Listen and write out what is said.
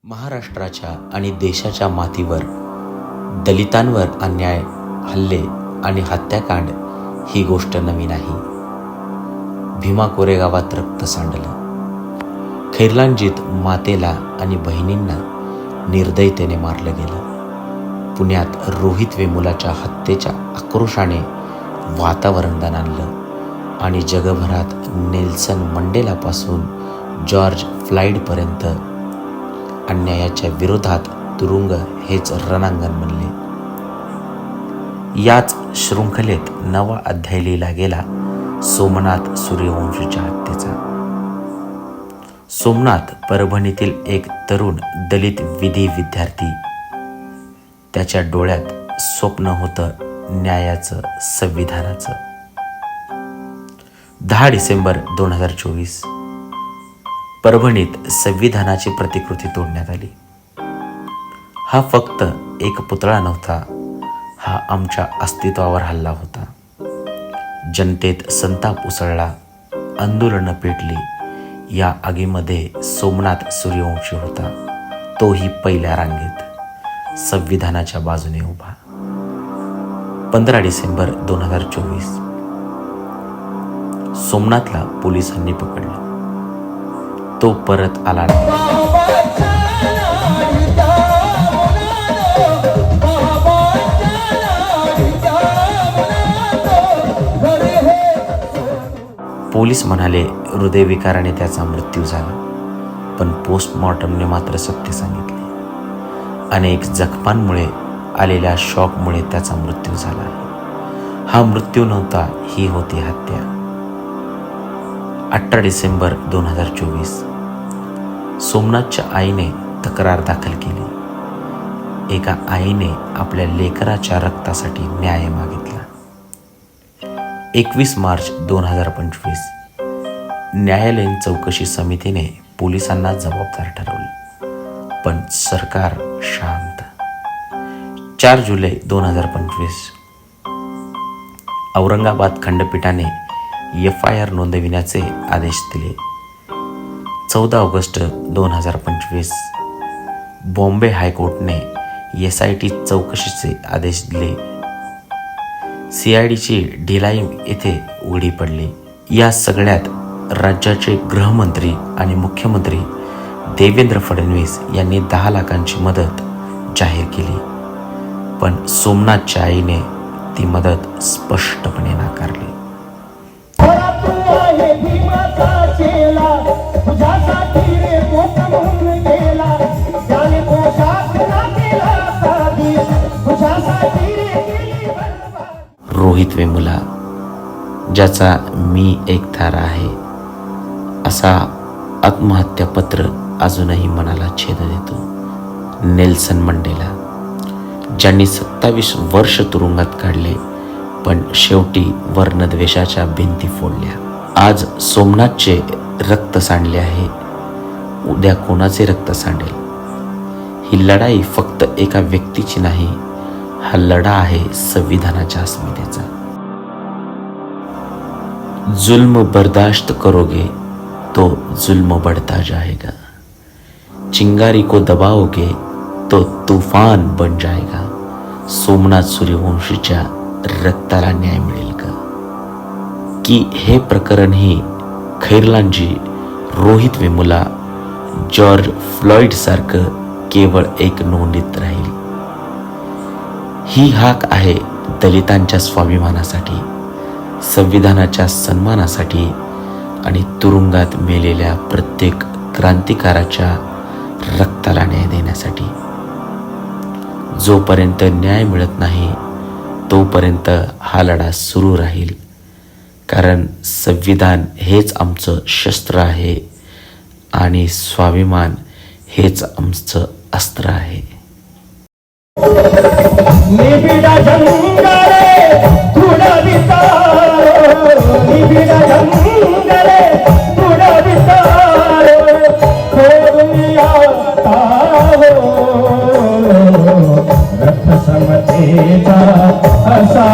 महाराष्ट्राच्या आणि देशाच्या मातीवर दलितांवर अन्याय, हल्ले आणि हत्याकांड ही गोष्ट नवीन आहे. भीमा कोरेगावात रक्त सांडलं. खैरलांजीत मातेला आणि बहिणींना निर्दयतेने मारलं गेलं. पुण्यात रोहित वेमुलाच्या हत्येच्या आक्रोशाने वातावरण दणाणलं आणि जगभरात नेल्सन मंडेलापासून जॉर्ज फ्लॉइडपर्यंत अन्यायाच्या विरोधात तुरुंग हेच रणांगण बनले. याच शृंखलेत नवा अध्याय लिहिला गेला सोमनाथ सूर्यवंशीच्या हत्येचा. सोमनाथ परभणीतील एक तरुण दलित विधी विद्यार्थी. त्याच्या डोळ्यात स्वप्न होतं न्यायाचं, संविधानाचं. 10 डिसेंबर 2024 परभणीत संविधानाची प्रतिकृती तोडण्यात आली. हा फक्त एक पुतळा नव्हता, हा आमच्या अस्तित्वावर हल्ला होता. जनतेत संताप उसळला, आंदोलनं पेटली. या आगीमध्ये सोमनाथ सूर्यवंशी होता, तोही पहिल्या रांगेत, संविधानाच्या बाजूने उभा. 15 डिसेंबर 2024 सोमनाथला पोलिसांनी पकडलं. तो परत आला नाही. पोलीस म्हणाले हृदयविकाराने त्याचा मृत्यू झाला, पण पोस्टमॉर्टमने मात्र सत्य सांगितले. अनेक जखमांमुळे आलेल्या शॉकमुळे त्याचा मृत्यू झाला. हा मृत्यू नव्हता, ही होती हत्या. 18 डिसेंबर 2024 सोमनाथच्या आईने तक्रार दाखल केली. एका आईने आपल्या लेकराच्या रक्तासाठी न्याय मागितला. 21 मार्च 2025 न्यायालयीन चौकशी समितीने पोलिसांना जबाबदार ठरवले, पण सरकार शांत. 4 जुलै 2025 औरंगाबाद खंडपीठाने FIR नोंदविण्याचे आदेश दिले. 14 ऑगस्ट 2025 बॉम्बे हायकोर्टाने SIT चौकशीचे आदेश दिले. CIDची ढिलाई येथे उघडी पडली. या सगळ्यात राज्याचे गृहमंत्री आणि मुख्यमंत्री देवेंद्र फडणवीस यांनी 10 लाखांची मदत जाहीर केली, पण सोमनाथच्या आईने ती मदत स्पष्टपणे नाकारली. रोहित वेमुला, ज्याचा मी एक तारा आहे, असा आत्महत्या पत्र अजूनही मनाला छेद देतो. नेल्सन मंडेला, ज्यांनी 27 वर्ष तुरुंगात काढले, पण शेवटी वर्णद्वेषाच्या भिंती फोडल्या. आज सोमनाथचे रक्त सांडले आहे, उद्या कोणाचे रक्त सांडेल? ही लढाई फक्त एका व्यक्तीची नाही, हा लढा आहे संविधानाच्या अस्मितेचा. जुल्म बर्दाश्त करोगे तो जुल्म बढ़ता जाएगा, चिंगारी को दबाओगे तो तूफान बन जाएगा. सोमनाथ सूर्यवंशीच्या रक्ताला न्याय मिळेल का? की हे प्रकरण ही खैरलांजी, रोहित वेमुला, जॉर्ज फ्लॉइड सारखं केवळ एक नोंदीत राहील? ही हाक आहे दलितांच्या स्वाभिमानासाठी, संविधानाच्या सन्मानासाठी आणि तुरुंगात मेलेल्या प्रत्येक क्रांतिकाराच्या रक्ताला न्याय देण्यासाठी. जोपर्यंत न्याय मिळत नाही तोपर्यंत हा लढा सुरू राहील, कारण संविधान हेच आमचं शस्त्र आहे आणि स्वाभिमान हेच आमचं अस्त्र आहे. निबिडा जंगले थोडा विचारो, निबिडा जंगले थोडा विचारो, खोलिया तारो रक्त समतेचा असा